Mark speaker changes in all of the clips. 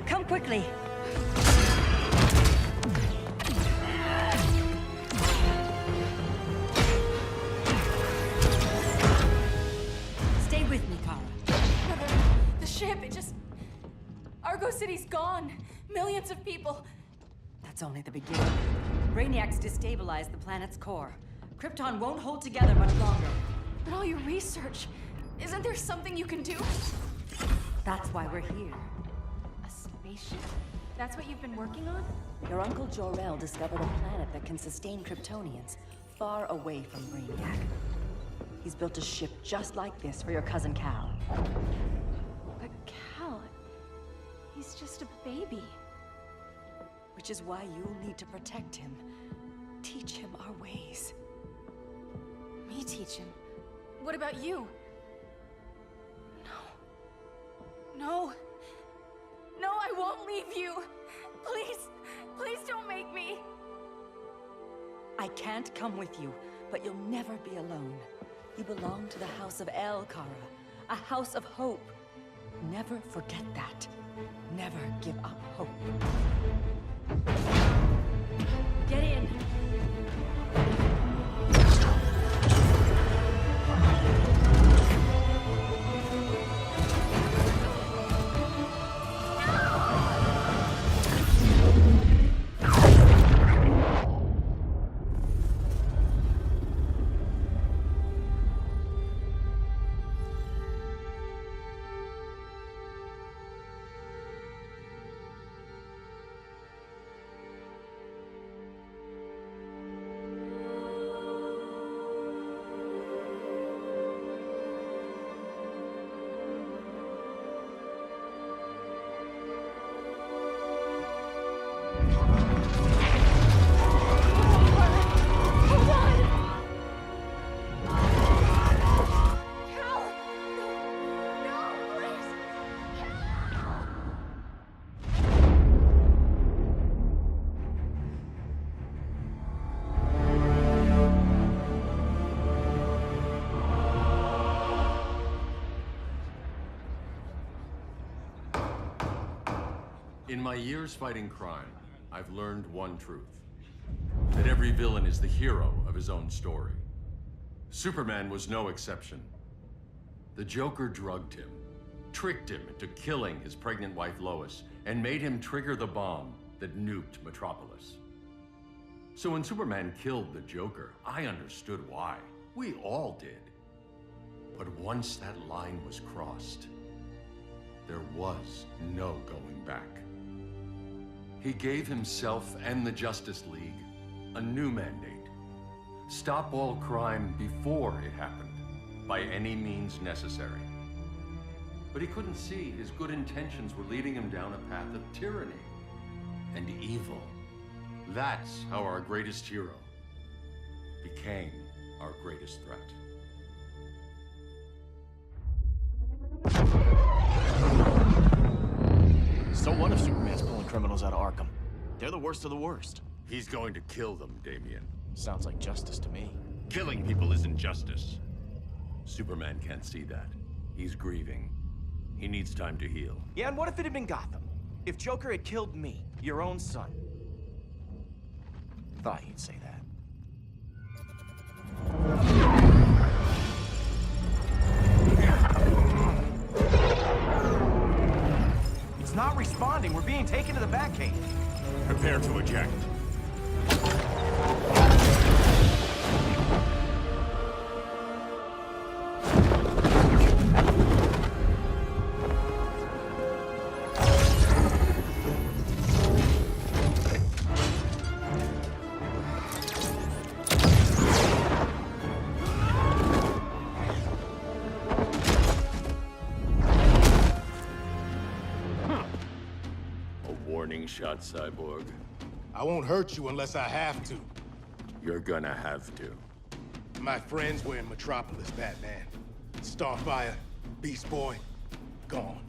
Speaker 1: Come quickly. Stay with me, Kara.
Speaker 2: Brother, the ship, it just... Argo City's gone. Millions of people.
Speaker 1: That's only the beginning. Brainiac's destabilized the planet's core. Krypton won't hold together much longer.
Speaker 2: But all your research, isn't there something you can do?
Speaker 1: That's why we're here.
Speaker 2: A spaceship? That's what you've been working on?
Speaker 1: Your Uncle Jor-El discovered a planet that can sustain Kryptonians, far away from Brainiac. He's built a ship just like this for your cousin Cal.
Speaker 2: But Cal... he's just a baby.
Speaker 1: Which is why you'll need to protect him. Teach him our ways.
Speaker 2: Me teach him? What about you? No. No, I won't leave you. Please, please don't make me.
Speaker 1: I can't come with you, but you'll never be alone. You belong to the House of El, Kara. A house of hope. Never forget that. Never give up hope. Get in.
Speaker 3: In my years fighting crime, I've learned one truth. That every villain is the hero of his own story. Superman was no exception. The Joker drugged him, tricked him into killing his pregnant wife Lois, and made him trigger the bomb that nuked Metropolis. So when Superman killed the Joker, I understood why. We all did. But once that line was crossed, there was no going back. He gave himself and the Justice League a new mandate. Stop all crime before it happened, by any means necessary. But he couldn't see his good intentions were leading him down a path of tyranny and evil. That's how our greatest hero became our greatest threat.
Speaker 4: So what if Superman's pulling criminals out of Arkham? They're the worst of the worst.
Speaker 3: He's going to kill them, Damian.
Speaker 4: Sounds like justice to me.
Speaker 3: Killing people isn't justice. Superman can't see that. He's grieving. He needs time to heal.
Speaker 4: Yeah, and what if it had been Gotham? If Joker had killed me, your own son? Thought you'd say that. It's not responding. We're being taken to the Batcave.
Speaker 3: Prepare to eject. Warning shot, Cyborg.
Speaker 5: I won't hurt you unless I have to.
Speaker 3: You're gonna have to.
Speaker 5: My friends were in Metropolis, Batman. Starfire, Beast Boy, gone.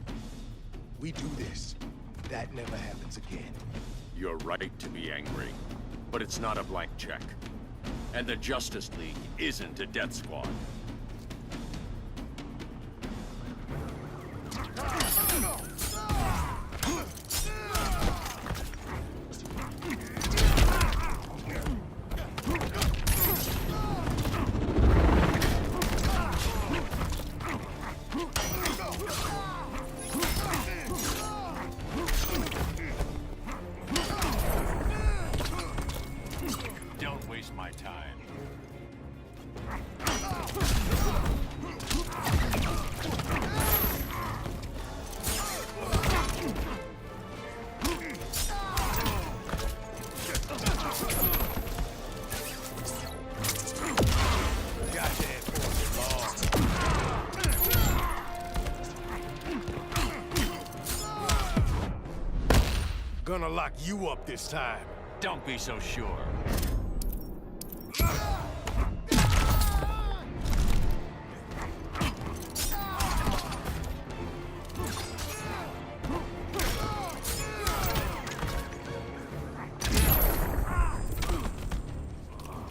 Speaker 5: We do this. That never happens again.
Speaker 3: You're right to be angry, but it's not a blank check. And the Justice League isn't a death squad.
Speaker 5: Gonna lock you up this time.
Speaker 6: Don't be so sure.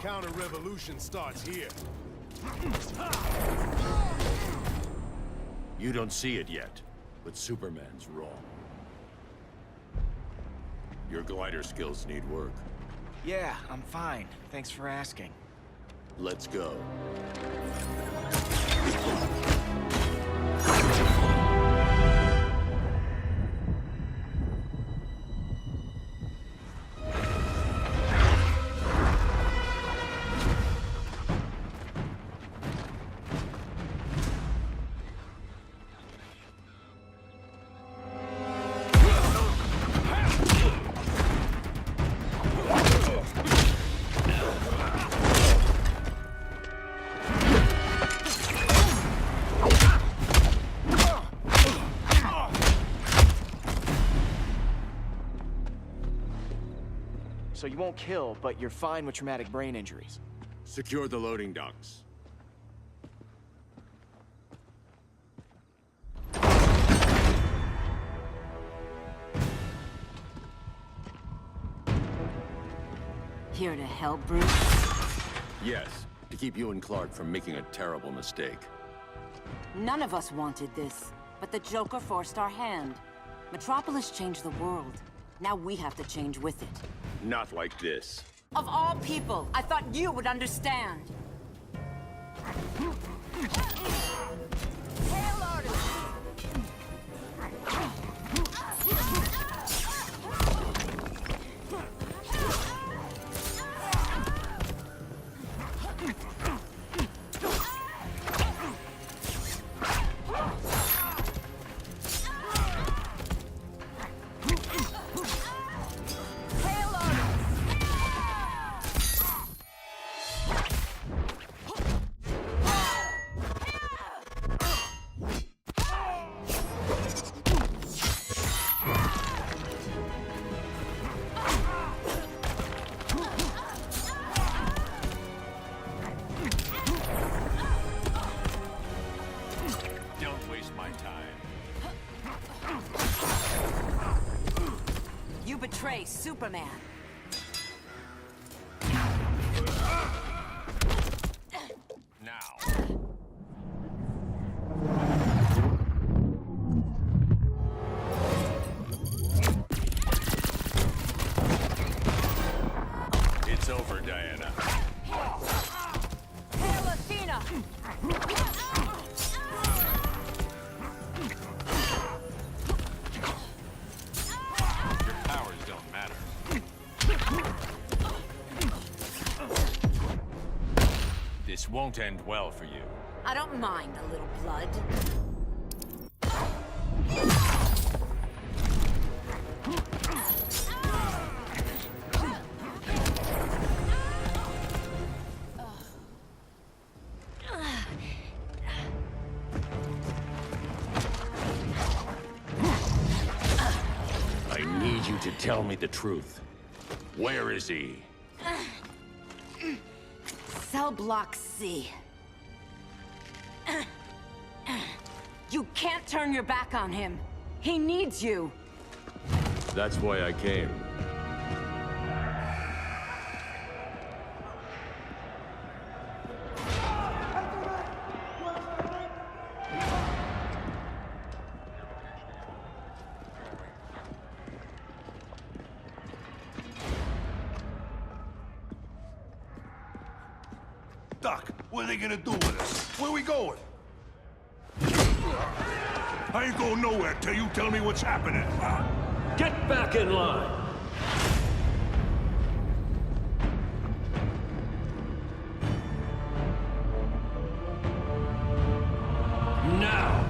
Speaker 5: Counter-revolution starts here.
Speaker 3: You don't see it yet, but Superman's wrong. Your glider skills need work.
Speaker 4: Yeah, I'm fine. Thanks for asking.
Speaker 3: Let's go.
Speaker 4: So you won't kill, but you're fine with traumatic brain injuries.
Speaker 3: Secure the loading docks.
Speaker 1: Here to help, Bruce?
Speaker 3: Yes, to keep you and Clark from making a terrible mistake.
Speaker 1: None of us wanted this, but the Joker forced our hand. Metropolis changed the world. Now we have to change with it.
Speaker 3: Not like this.
Speaker 1: Of all people, I thought you would understand. Hail Artist! Betray Superman.
Speaker 6: Now. It's over, Diana.
Speaker 1: Hail Athena!
Speaker 6: This won't end well for you.
Speaker 1: I don't mind a little blood.
Speaker 3: I need you to tell me the truth. Where is he?
Speaker 1: Cell Block C. You can't turn your back on him. He needs you.
Speaker 3: That's why I came.
Speaker 7: Doc, what are they gonna do with us? Where we going? I ain't going nowhere till you tell me what's happening.
Speaker 8: Get back in line! Now!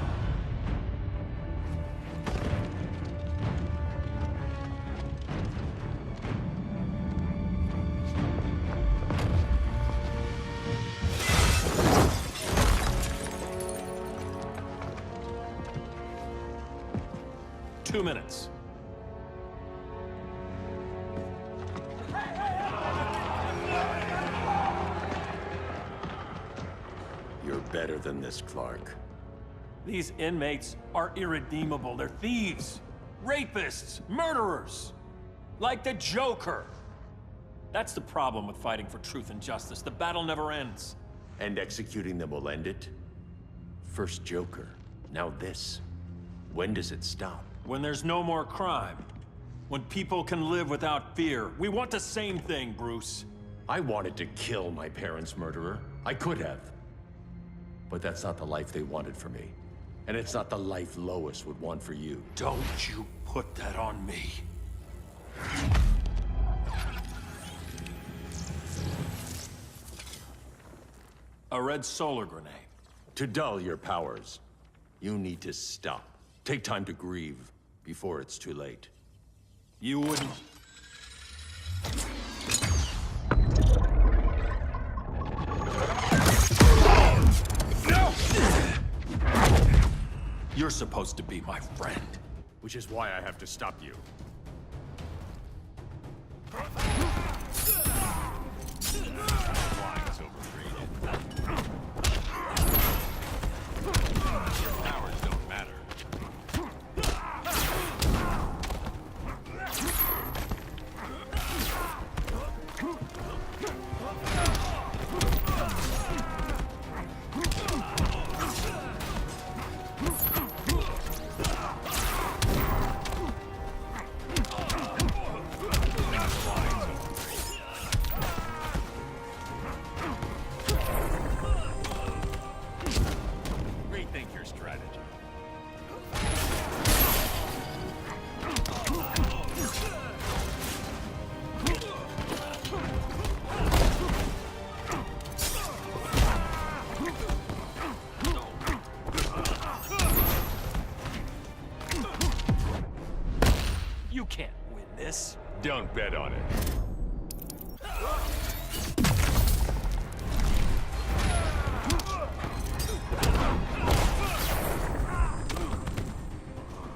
Speaker 6: Two minutes.
Speaker 3: than this, Clark.
Speaker 8: These inmates are irredeemable. They're thieves, rapists, murderers. Like the Joker. That's the problem with fighting for truth and justice. The battle never ends.
Speaker 3: And executing them will end it? First Joker, now this. When does it stop?
Speaker 8: When there's no more crime. When people can live without fear. We want the same thing, Bruce.
Speaker 3: I wanted to kill my parents' murderer. I could have. But that's not the life they wanted for me. And it's not the life Lois would want for you.
Speaker 8: Don't you put that on me. A red solar grenade.
Speaker 3: To dull your powers, you need to stop. Take time to grieve before it's too late.
Speaker 8: You wouldn't... No! You're supposed to be my friend.
Speaker 3: Which is why I have to stop you.
Speaker 6: Flying's overrated. Your powers don't matter. Rethink your strategy.
Speaker 8: You can't win this.
Speaker 6: Don't bet on it.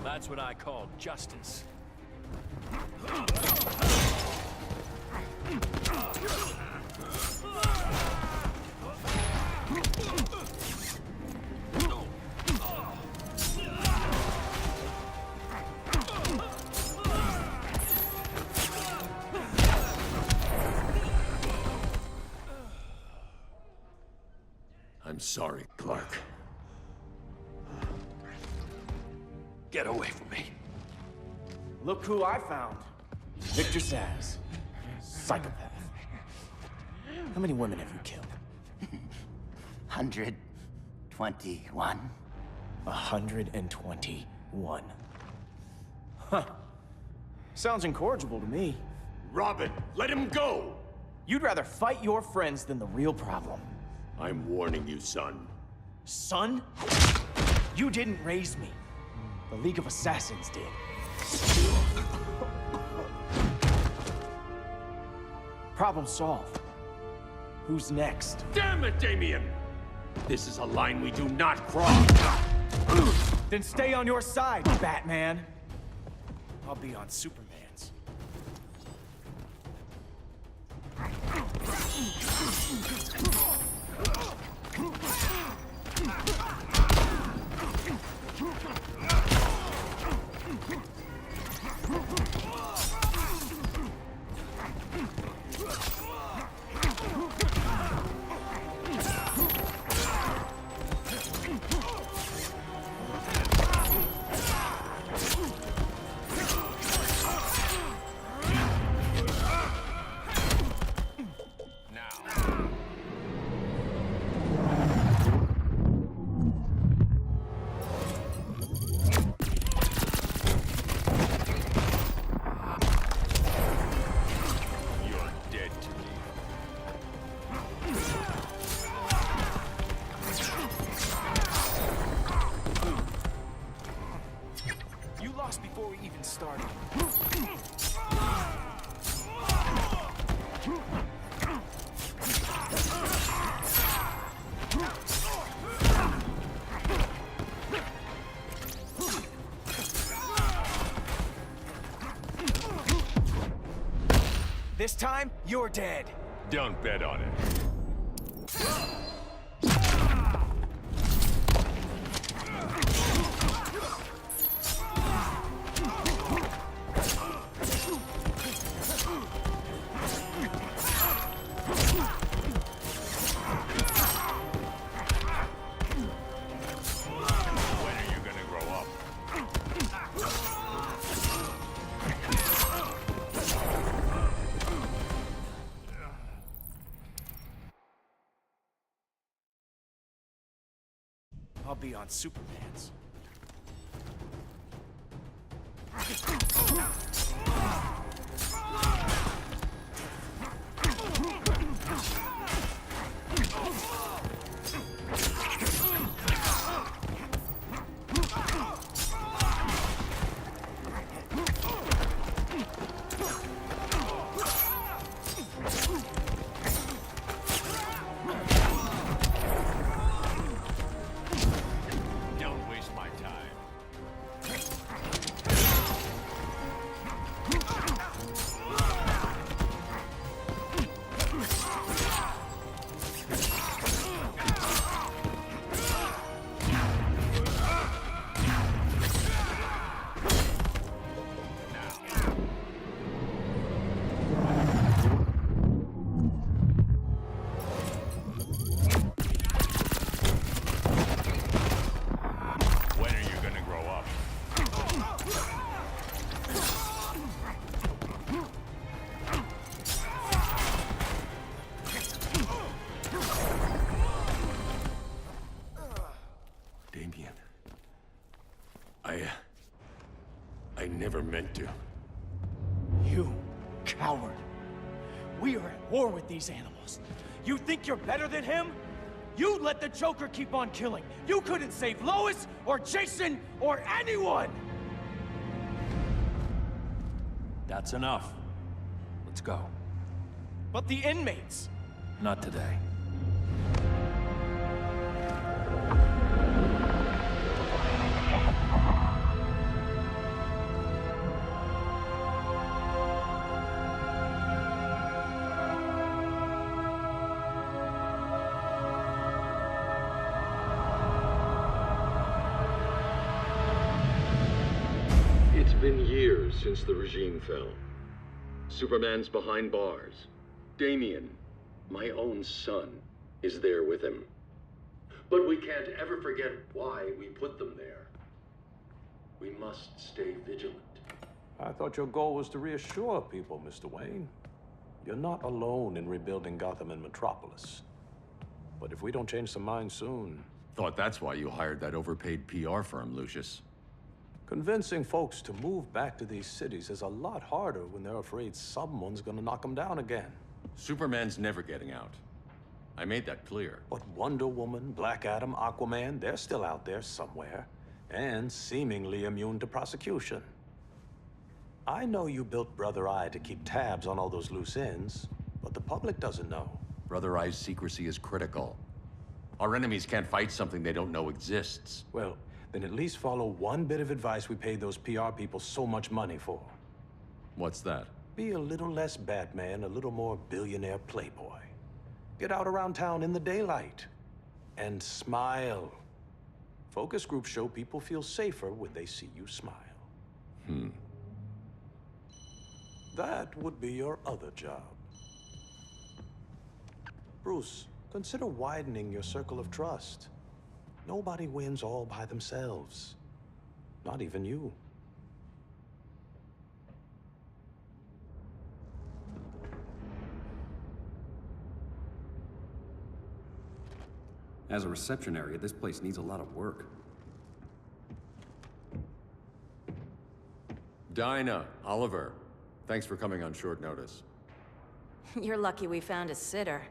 Speaker 8: That's what I call justice.
Speaker 3: I'm sorry, Clark.
Speaker 8: Get away from me.
Speaker 4: Look who I found. Victor Zsasz. Psychopath. How many women have you killed?
Speaker 9: 121.
Speaker 4: 121. Huh. Sounds incorrigible to me.
Speaker 3: Robin, let him go!
Speaker 4: You'd rather fight your friends than the real problem.
Speaker 3: I'm warning you, son.
Speaker 4: Son? You didn't raise me. The League of Assassins did. Problem solved. Who's next?
Speaker 3: Damn it, Damien! This is a line we do not cross.
Speaker 4: Then stay on your side, Batman. I'll be on Superman's. Before we even started. This time, you're dead.
Speaker 6: Don't bet on it.
Speaker 4: I'll be on Superman's.
Speaker 6: Don't waste my time. When are you gonna grow up?
Speaker 3: Damien. I never meant to.
Speaker 4: You coward. We are at war with these animals. You think you're better than him? You let the Joker keep on killing. You couldn't save Lois or Jason or anyone!
Speaker 8: That's enough. Let's go.
Speaker 4: But the inmates.
Speaker 8: Not today.
Speaker 3: It's been years since the regime fell. Superman's behind bars. Damien, my own son, is there with him. But we can't ever forget why we put them there. We must stay vigilant.
Speaker 10: I thought your goal was to reassure people, Mr. Wayne. You're not alone in rebuilding Gotham and Metropolis. But if we don't change some minds soon...
Speaker 3: Thought that's why you hired that overpaid PR firm, Lucius.
Speaker 10: Convincing folks to move back to these cities is a lot harder when they're afraid someone's gonna knock them down again.
Speaker 3: Superman's never getting out. I made that clear.
Speaker 10: But Wonder Woman, Black Adam, Aquaman, they're still out there somewhere. And seemingly immune to prosecution. I know you built Brother Eye to keep tabs on all those loose ends, but the public doesn't know.
Speaker 3: Brother Eye's secrecy is critical. Our enemies can't fight something they don't know exists.
Speaker 10: Well, then at least follow one bit of advice we paid those PR people so much money for.
Speaker 3: What's that?
Speaker 10: Be a little less Batman, a little more billionaire playboy. Get out around town in the daylight. And smile. Focus groups show people feel safer when they see you smile. That would be your other job. Bruce, consider widening your circle of trust. Nobody wins all by themselves. Not even you.
Speaker 11: As a reception area, this place needs a lot of work.
Speaker 3: Dinah, Oliver, thanks for coming on short notice.
Speaker 2: You're lucky we found a sitter.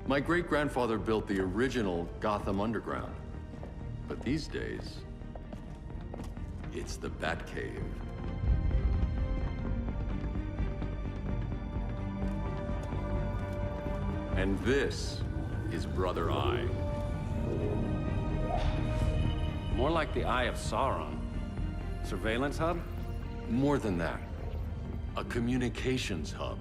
Speaker 3: My great-grandfather built the original Gotham Underground. But these days, it's the Batcave. And this is Brother Eye.
Speaker 11: More like the Eye of Sauron. Surveillance hub?
Speaker 3: More than that. A communications hub,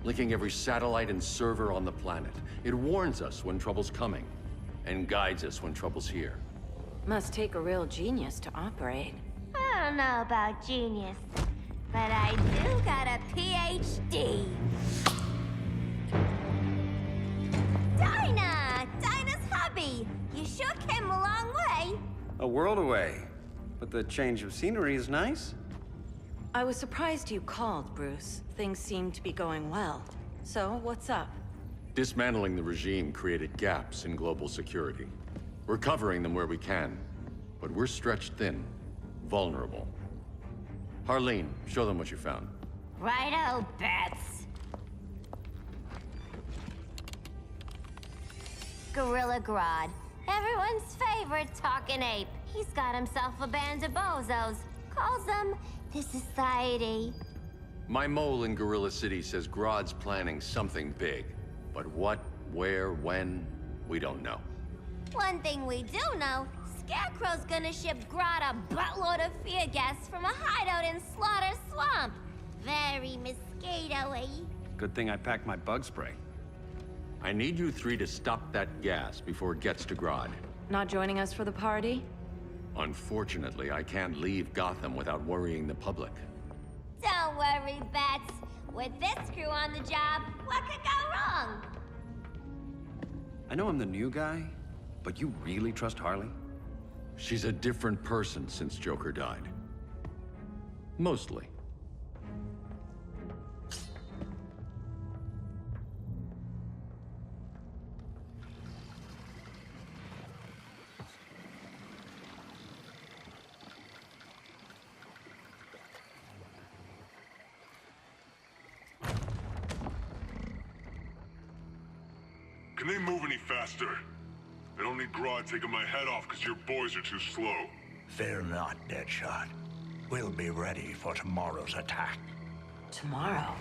Speaker 3: linking every satellite and server on the planet. It warns us when trouble's coming, and guides us when trouble's here.
Speaker 2: Must take a real genius to operate.
Speaker 12: I don't know about genius, but I do got a PhD. Dinah! Dinah's hubby! You shook him a long way.
Speaker 11: A world away. But the change of scenery is nice.
Speaker 1: I was surprised you called, Bruce. Things seem to be going well. So, what's up?
Speaker 3: Dismantling the regime created gaps in global security. We're covering them where we can, but we're stretched thin, vulnerable. Harleen, show them what you found.
Speaker 12: Righto, Bets. Gorilla Grodd. Everyone's favorite talking ape. He's got himself a band of bozos. Calls them the Society.
Speaker 3: My mole in Gorilla City says Grodd's planning something big. But what, where, when, we don't know.
Speaker 12: One thing we do know, Scarecrow's gonna ship Grodd a buttload of fear gas from a hideout in Slaughter Swamp. Very mosquito-y.
Speaker 11: Good thing I packed my bug spray.
Speaker 3: I need you three to stop that gas before it gets to Grodd.
Speaker 1: Not joining us for the party?
Speaker 3: Unfortunately, I can't leave Gotham without worrying the public.
Speaker 12: Don't worry, Bets. With this crew on the job, what could go wrong?
Speaker 11: I know I'm the new guy, but you really trust Harley?
Speaker 3: She's a different person since Joker died. Mostly.
Speaker 7: Can they move any faster? I don't need Grodd taking my head off because your boys are too slow.
Speaker 9: Fear not, Deadshot. We'll be ready for tomorrow's attack.
Speaker 1: Tomorrow?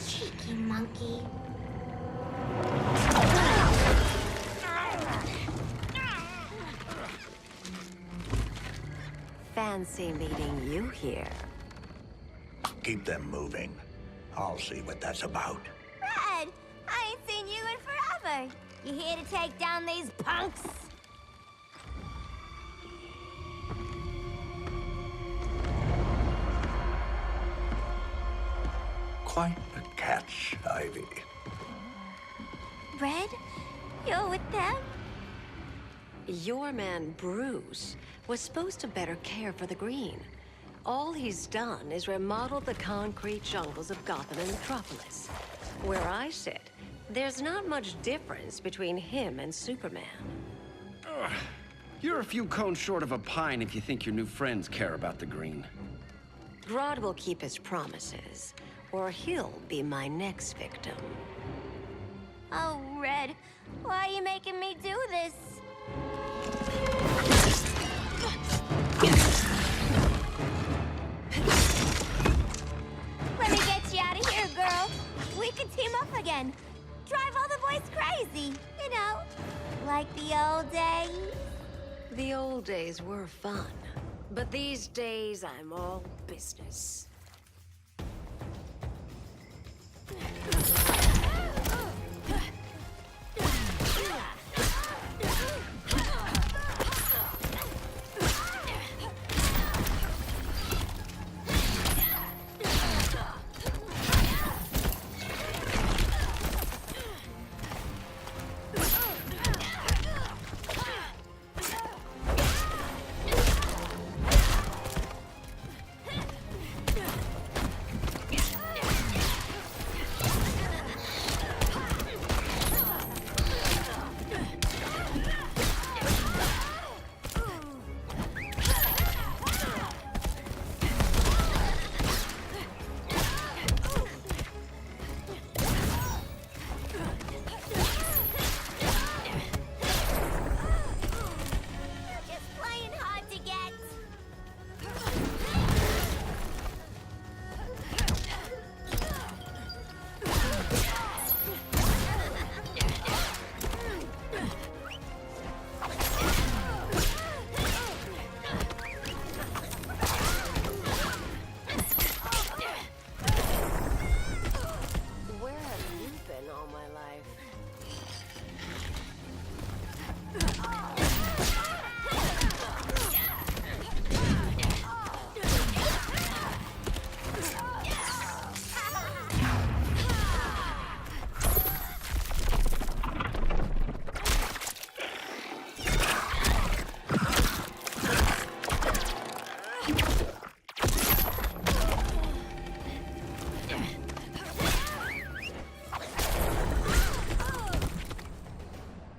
Speaker 12: Cheeky monkey.
Speaker 13: Fancy meeting you here.
Speaker 9: Keep them moving. I'll see what that's about.
Speaker 12: Red, I ain't seen you in forever. You here to take down these punks?
Speaker 9: Quite the catch, Ivy.
Speaker 12: Red, you're with them?
Speaker 13: Your man, Bruce, was supposed to better care for the Green. All he's done is remodel the concrete jungles of Gotham and Metropolis. Where I sit, there's not much difference between him and Superman.
Speaker 11: You're a few cones short of a pine if you think your new friends care about the Green.
Speaker 13: Grodd will keep his promises, or he'll be my next victim.
Speaker 12: Oh, Red, why are you making me do this? Let me get you out of here, girl. We can team up again. Drive all the boys crazy, you know, like the old days.
Speaker 13: The old days were fun, but these days I'm all business.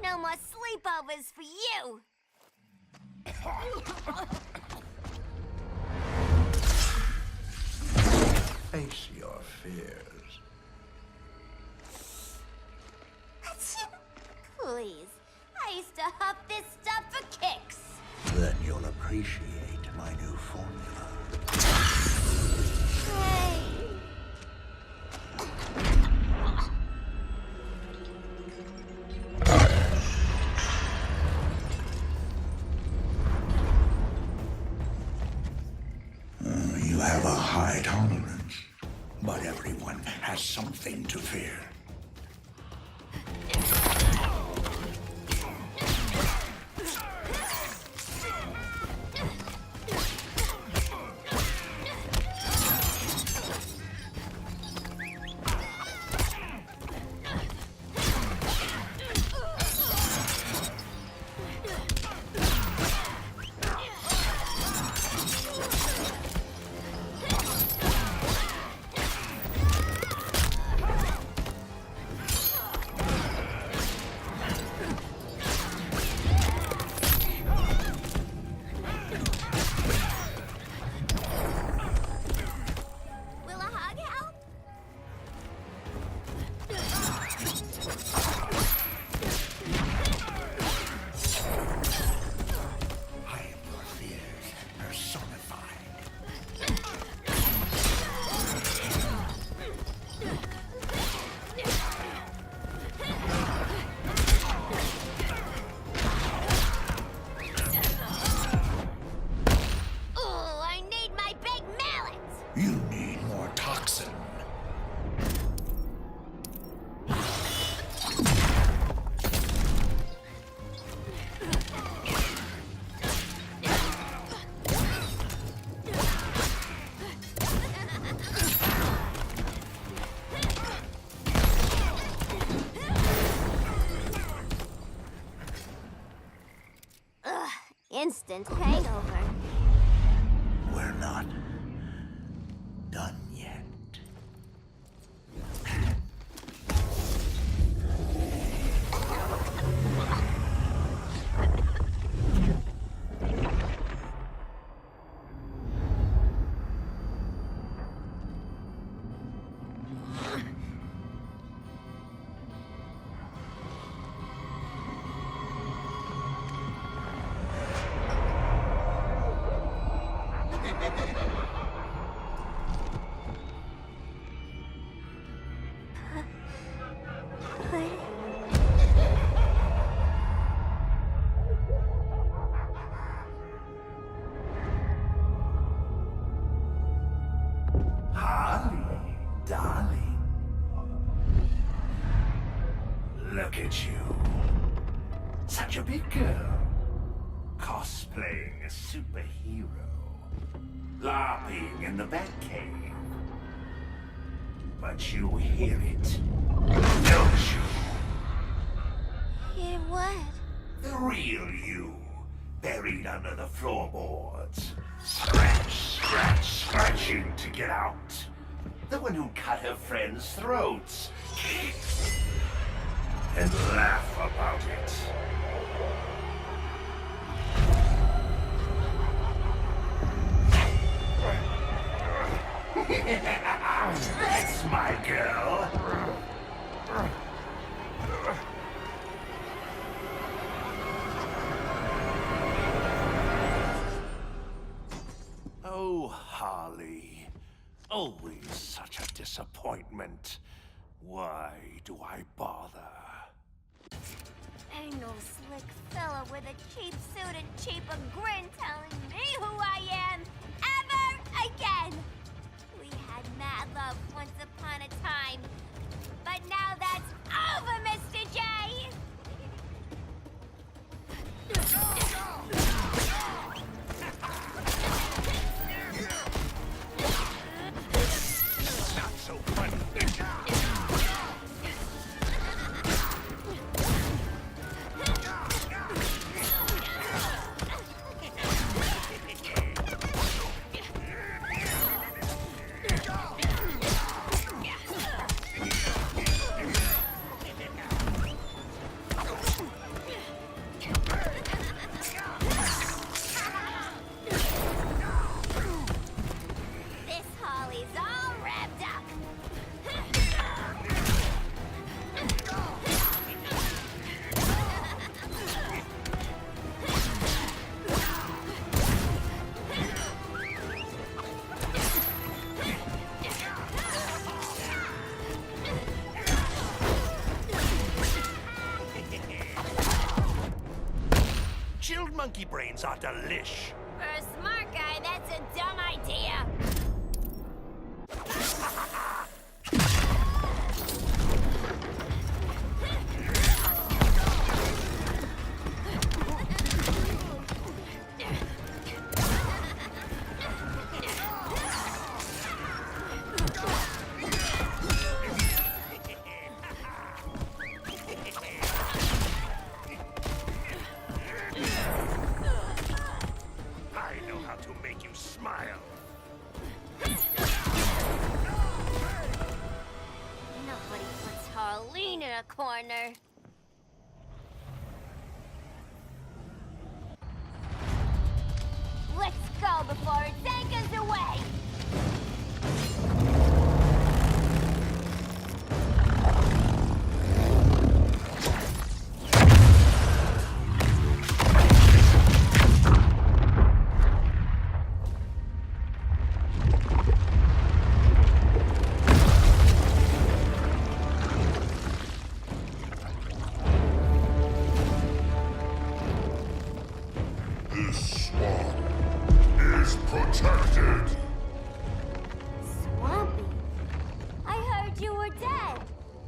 Speaker 12: No more sleepovers for you!
Speaker 9: Face your fears.
Speaker 12: Please, I used to huff this stuff for kicks.
Speaker 9: Then you'll appreciate my new formula.
Speaker 12: Hey.
Speaker 9: You have a high tolerance, but everyone has something to fear. You need more toxin.
Speaker 12: Instant hangover.
Speaker 9: We're not done yet. Harley, darling. Look at you. Such a big girl. Cosplaying a superhero. LARPing in the Batcave. But you hear it, don't you?
Speaker 12: Hear what?
Speaker 9: The real you, buried under the floorboards. Scratch, scratch, scratching to get out. The one who cut her friends' throats. And laugh about it. That's my girl. Oh, Harley. Always such a disappointment. Why do I bother?
Speaker 12: Ain't no slick fella with a cheap suit and cheaper grin telling me who I am ever again. We had mad love once upon a time, but now that's over, Mr. J.
Speaker 9: Not so funny. monkey brains are delish.
Speaker 12: For a smart guy, that's a dumb idea.
Speaker 9: I know how to make you smile.
Speaker 12: Nobody puts Harleen in a corner. Let's go before it takes us away!
Speaker 7: This swamp is protected.
Speaker 12: Swampy? I heard you were dead.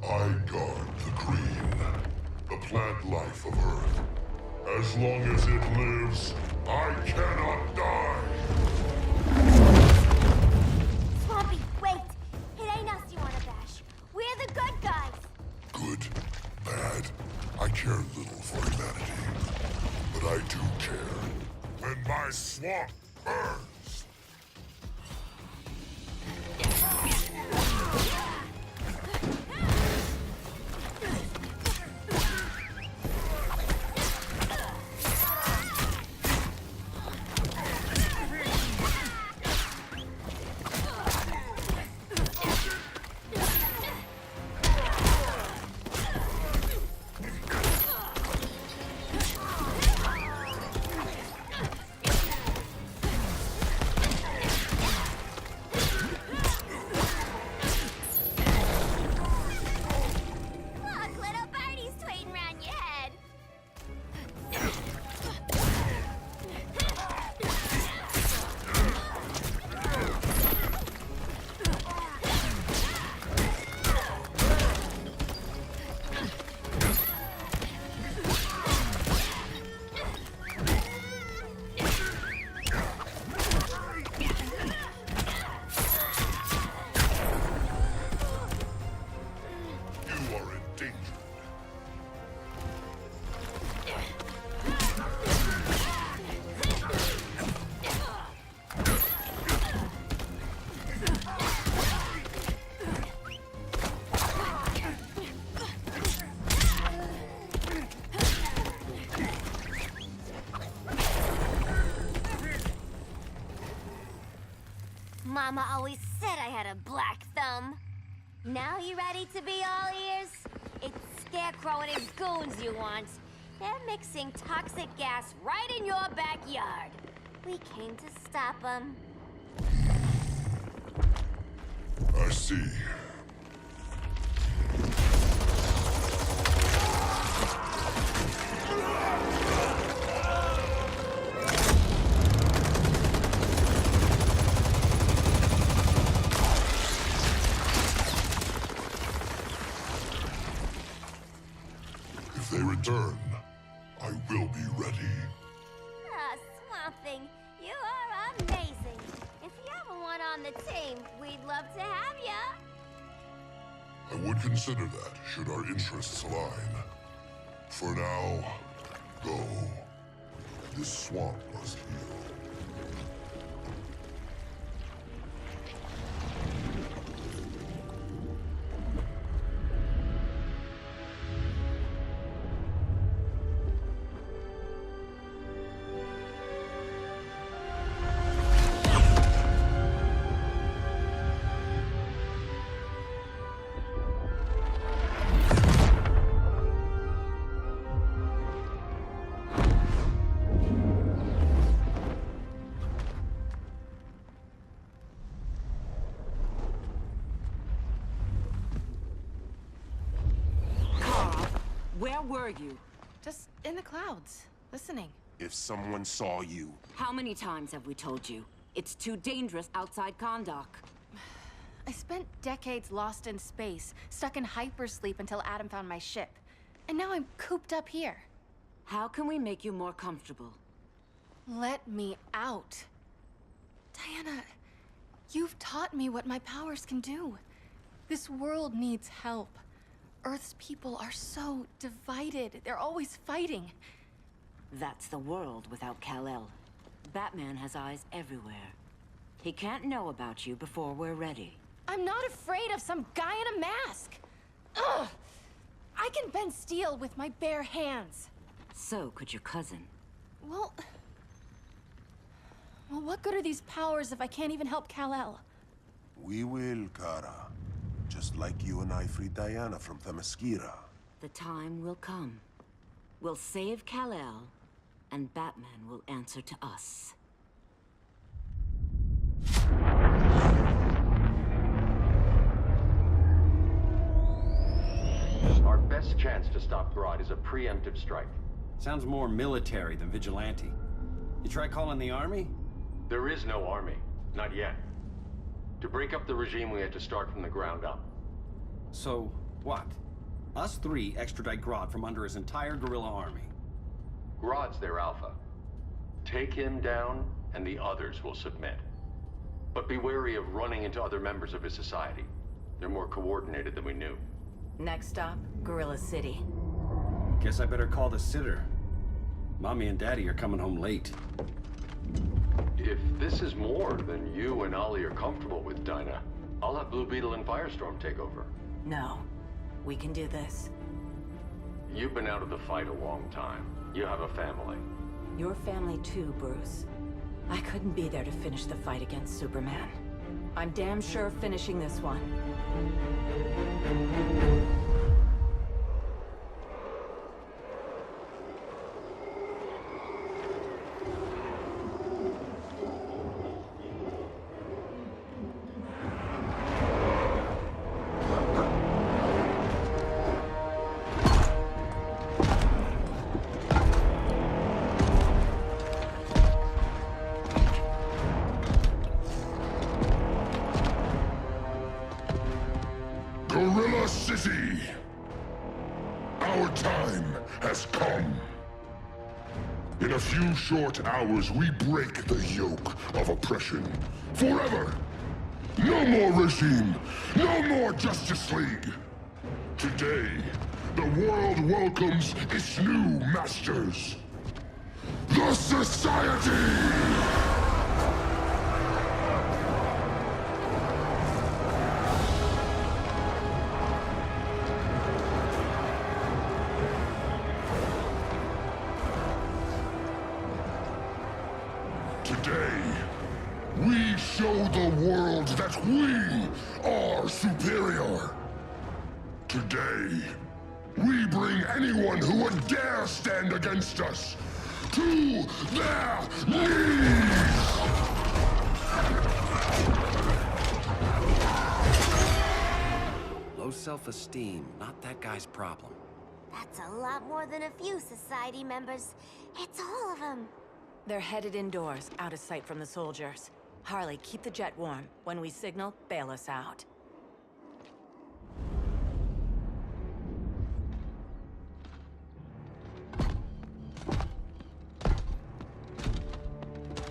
Speaker 7: I guard the green, the plant life of Earth. As long as it lives, I cannot die.
Speaker 12: Swampy, wait! It ain't us you wanna bash. We're the good guys.
Speaker 7: Good, bad, I care little for humanity. But I do care when my swamp burns.
Speaker 12: Look, little birdie's tweeting around your head.
Speaker 7: You are endangered.
Speaker 12: Mama always said I had a black thumb. Now you ready to be all ears? It's Scarecrow and his goons you want. They're mixing toxic gas right in your backyard. We came to stop them.
Speaker 7: I see. If they return, I will be ready.
Speaker 12: Ah, Swamp Thing, you are amazing. If you ever want on the team, we'd love to have ya.
Speaker 7: I would consider that, should our interests align. For now, go. This swamp must heal.
Speaker 1: Where were you?
Speaker 2: Just in the clouds, listening.
Speaker 5: If someone saw you...
Speaker 14: How many times have we told you? It's too dangerous outside Kahndaq.
Speaker 2: I spent decades lost in space, stuck in hypersleep until Adam found my ship. And now I'm cooped up here.
Speaker 14: How can we make you more comfortable?
Speaker 2: Let me out. Diana, you've taught me what my powers can do. This world needs help. Earth's people are so divided. They're always fighting.
Speaker 14: That's the world without Kal-El. Batman has eyes everywhere. He can't know about you before we're ready.
Speaker 2: I'm not afraid of some guy in a mask. Ugh! I can bend steel with my bare hands.
Speaker 14: So could your cousin.
Speaker 2: Well, what good are these powers if I can't even help Kal-El?
Speaker 5: We will, Kara. Just like you and I freed Diana from Themyscira.
Speaker 14: The time will come. We'll save Kal-El, and Batman will answer to us.
Speaker 11: Our best chance to stop Grodd is a preemptive strike. Sounds more military than vigilante. You try calling the army?
Speaker 3: There is no army. Not yet. To break up the regime, we had to start from the ground up.
Speaker 11: So, what? Us three extradite Grodd from under his entire guerrilla army.
Speaker 3: Grodd's their alpha. Take him down, and the others will submit. But be wary of running into other members of his society. They're more coordinated than we knew.
Speaker 1: Next stop, Gorilla City.
Speaker 11: Guess I better call the sitter. Mommy and Daddy are coming home late.
Speaker 3: If this is more than you and Ollie are comfortable with, Dinah, I'll have Blue Beetle and Firestorm take over.
Speaker 1: No. We can do this.
Speaker 3: You've been out of the fight a long time. You have a family.
Speaker 1: Your family too, Bruce. I couldn't be there to finish the fight against Superman. I'm damn sure finishing this one.
Speaker 7: Gorilla City! Our time has come. In a few short hours, we break the yoke of oppression. Forever! No more regime! No more Justice League! Today, the world welcomes its new masters. The Society! Today, we show the world that we are superior. Today, we bring anyone who would dare stand against us to their knees!
Speaker 11: Low self-esteem, not that guy's problem.
Speaker 12: That's a lot more than a few society members. It's all of them.
Speaker 1: They're headed indoors, out of sight from the soldiers. Harley, keep the jet warm. When we signal, bail us out.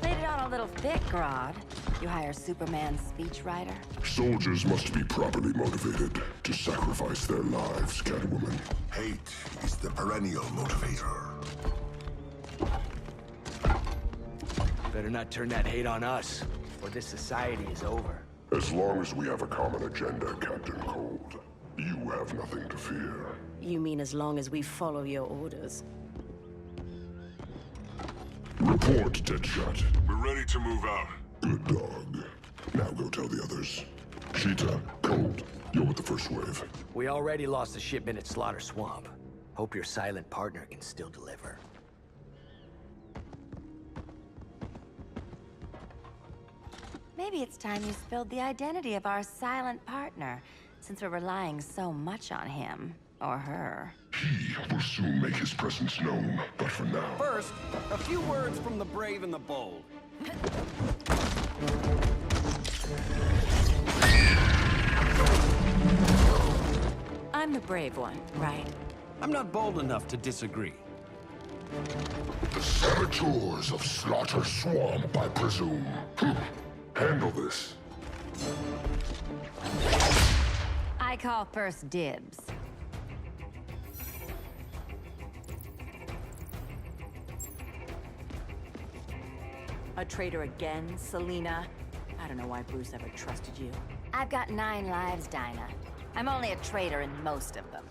Speaker 1: Played it on a little thick, Grodd. You hire Superman's speechwriter?
Speaker 7: Soldiers must be properly motivated to sacrifice their lives, Catwoman.
Speaker 9: Hate is the perennial motivator.
Speaker 4: Better not turn that hate on us, or this society is over.
Speaker 7: As long as we have a common agenda, Captain Cold, you have nothing to fear.
Speaker 1: You mean as long as we follow your orders?
Speaker 7: Report, Deadshot.
Speaker 9: We're ready to move out.
Speaker 7: Good dog. Now go tell the others. Cheetah, Cold, you're with the first wave.
Speaker 4: We already lost a shipment at Slaughter Swamp. Hope your silent partner can still deliver.
Speaker 1: Maybe it's time you spilled the identity of our silent partner, since we're relying so much on him. Or her.
Speaker 7: He will soon make his presence known, but for now...
Speaker 11: First, a few words from the brave and the bold.
Speaker 1: I'm the brave one, right?
Speaker 11: I'm not bold enough to disagree.
Speaker 7: The saboteurs of Slaughter Swamp, I presume. Handle this.
Speaker 1: I call first dibs. A traitor again, Selina? I don't know why Bruce ever trusted you. I've got 9 lives, Dinah. I'm only a traitor in most of them.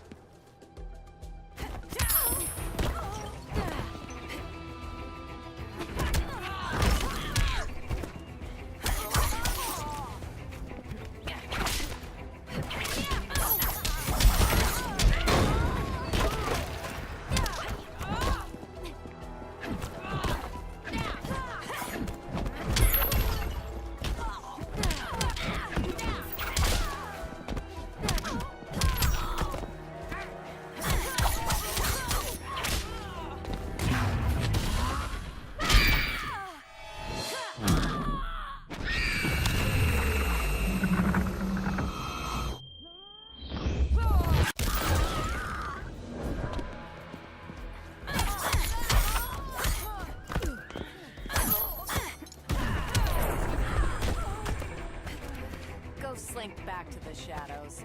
Speaker 1: Slink back to the shadows.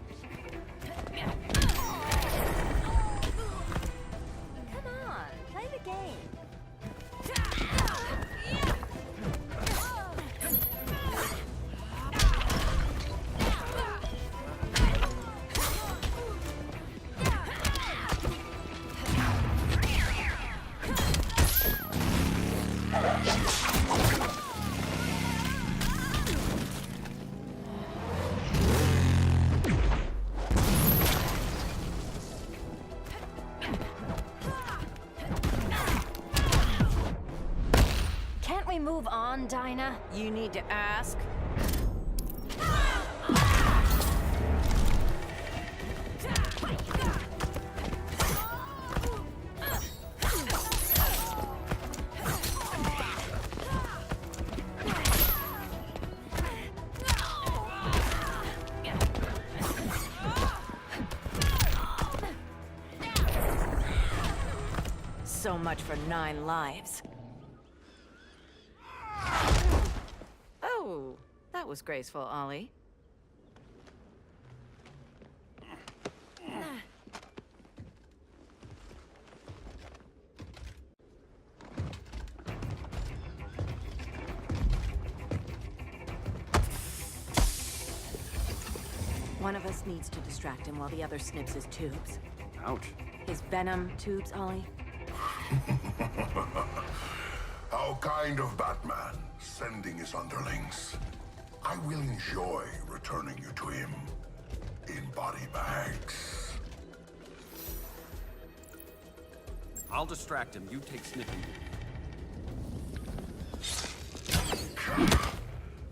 Speaker 1: Come on, play the game. Move on, Dinah. You need to ask. So much for 9 lives. Oh, that was graceful, Ollie. One of us needs to distract him while the other snips his tubes.
Speaker 11: Ouch.
Speaker 1: His venom tubes, Ollie.
Speaker 7: How kind of Batman, sending his underlings. I will enjoy returning you to him in body bags.
Speaker 11: I'll distract him. You take sniffing.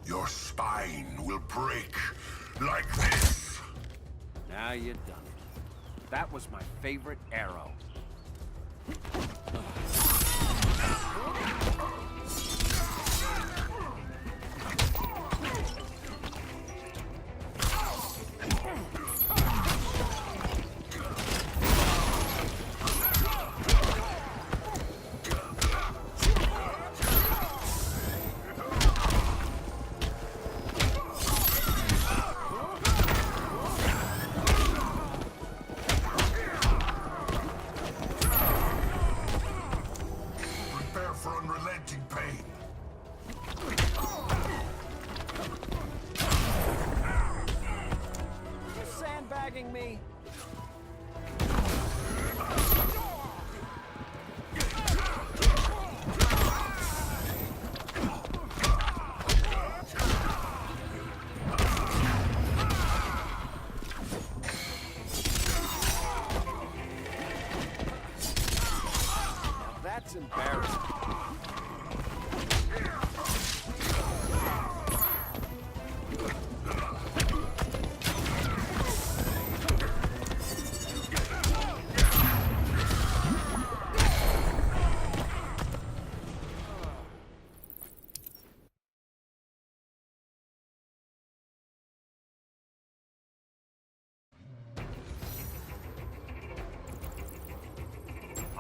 Speaker 7: Your spine will break like this.
Speaker 11: Now you've done it. That was my favorite arrow. Me. Now that's embarrassing.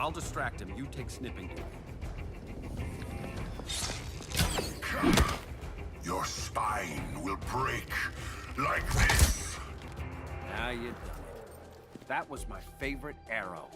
Speaker 11: I'll distract him. You take snipping duty.
Speaker 9: Your spine will break like this.
Speaker 11: Now you done it. That was my favorite arrow.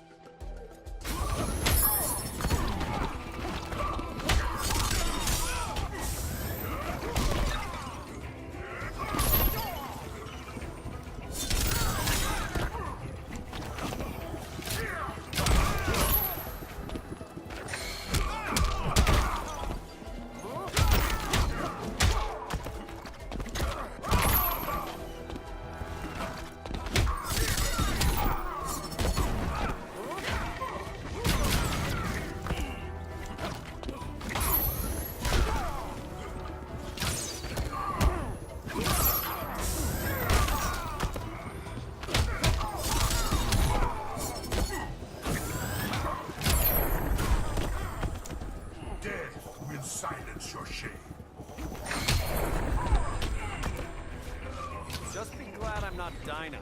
Speaker 9: Silence your shame.
Speaker 11: Just be glad I'm not Dinah.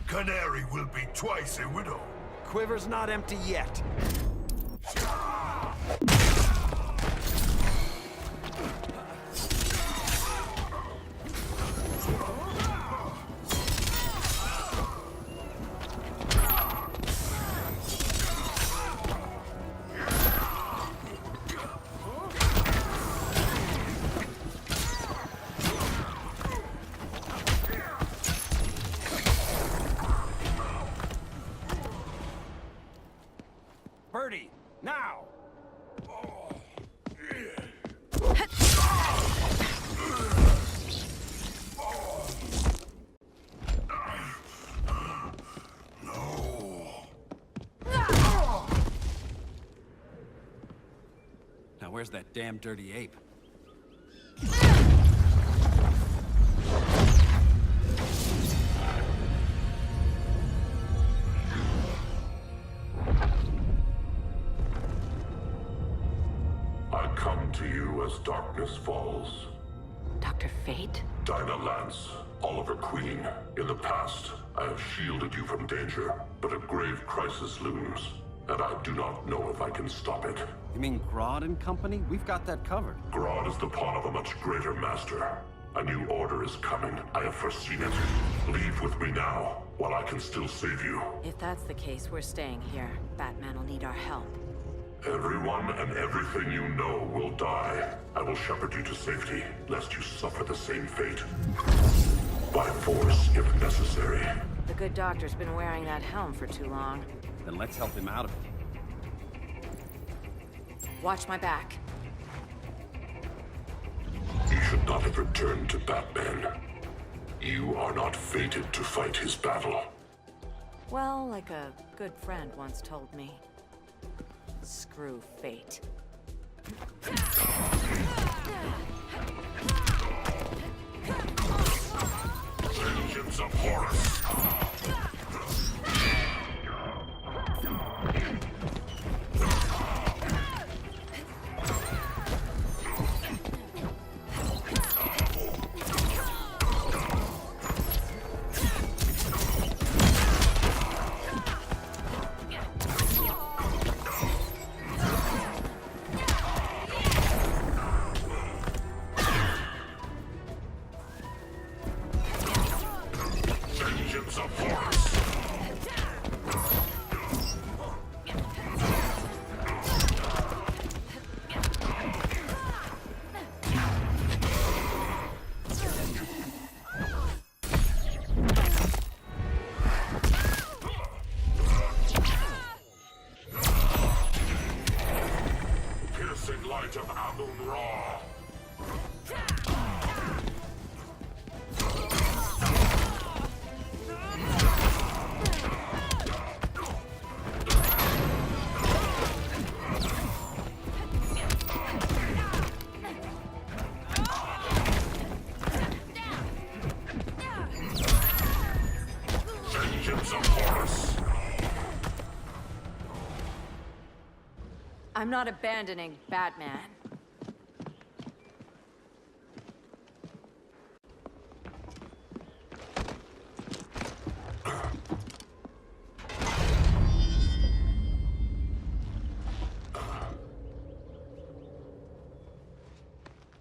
Speaker 9: Canary will be twice a widow.
Speaker 11: Quiver's not empty yet. Birdie, now! Now where's that damn dirty ape?
Speaker 7: I come to you as darkness falls.
Speaker 13: Dr. Fate?
Speaker 7: Dinah Lance, Oliver Queen. In the past, I have shielded you from danger, but a grave crisis looms, and I do not know if I can stop it.
Speaker 11: You mean Grodd and company? We've got that covered.
Speaker 7: Grodd is the pawn of a much greater master. A new order is coming. I have foreseen it. Leave with me now, while I can still save you.
Speaker 14: If that's the case, we're staying here. Batman will need our help.
Speaker 7: Everyone and everything you know will die. I will shepherd you to safety, lest you suffer the same fate. By force, if necessary.
Speaker 14: The good doctor's been wearing that helm for too long.
Speaker 11: Then let's help him out of it.
Speaker 14: Watch my back.
Speaker 7: You should not have returned to Batman. You are not fated to fight his battle.
Speaker 14: Well, like a good friend once told me. Screw fate.
Speaker 7: Vengeance of Horus! of Amun-Ra.
Speaker 14: I'm not abandoning Batman.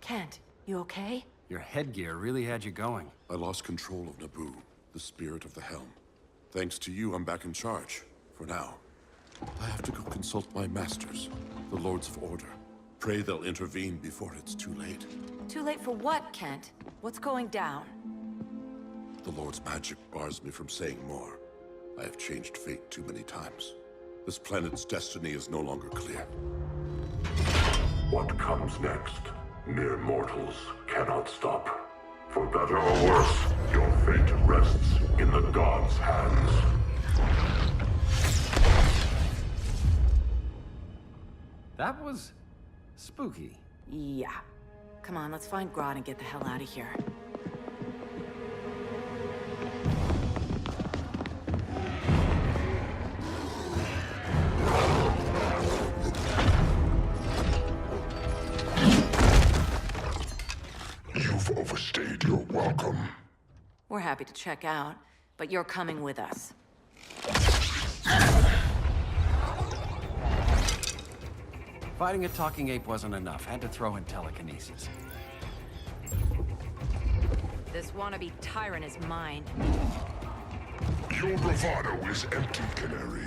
Speaker 1: Kent, you okay?
Speaker 11: Your headgear really had you going.
Speaker 7: I lost control of Naboo, the spirit of the helm. Thanks to you, I'm back in charge. For now. I have to go consult my masters, the Lords of Order. Pray they'll intervene before it's too late.
Speaker 1: Too late for what, Kent? What's going down?
Speaker 7: The Lord's magic bars me from saying more. I have changed fate too many times. This planet's destiny is no longer clear. What comes next? Mere mortals cannot stop. For better or worse, your fate rests in the gods' hands.
Speaker 11: That was spooky.
Speaker 1: Yeah. Come on, let's find Grodd and get the hell out of here.
Speaker 7: You've overstayed your welcome.
Speaker 1: We're happy to check out, but you're coming with us.
Speaker 11: Fighting a talking ape wasn't enough. Had to throw in telekinesis.
Speaker 1: This wannabe tyrant is mine.
Speaker 7: Your bravado is empty, Canary.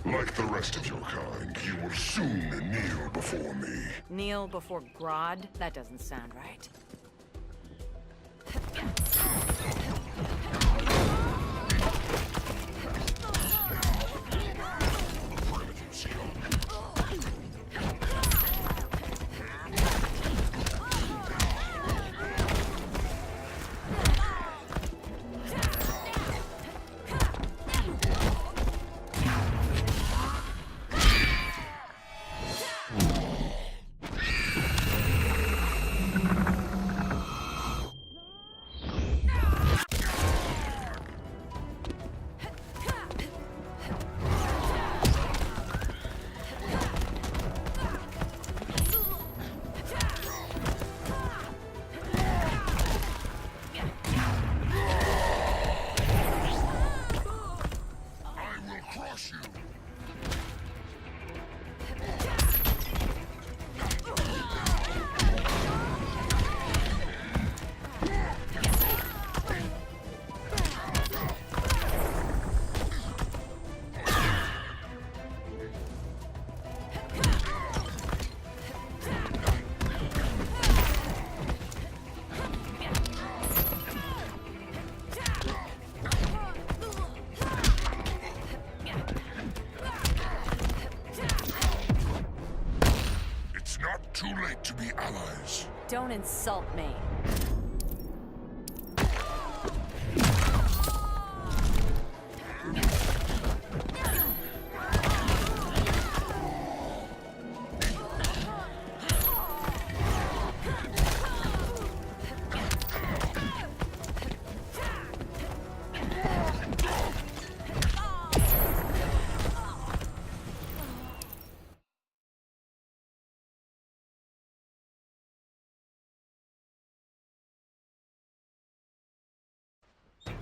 Speaker 7: Like the rest of your kind, you will soon kneel before me.
Speaker 1: Kneel before Grodd? That doesn't sound right.
Speaker 7: Too late to be allies.
Speaker 1: Don't insult me.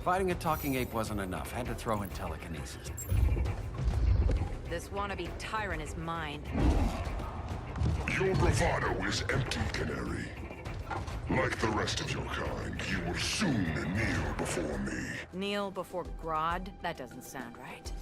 Speaker 11: Fighting a talking ape wasn't enough. Had to throw in telekinesis.
Speaker 1: This wannabe tyrant is mine.
Speaker 7: Your bravado is empty, Canary. Like the rest of your kind, you will soon kneel before me.
Speaker 1: Kneel before Grodd? That doesn't sound right.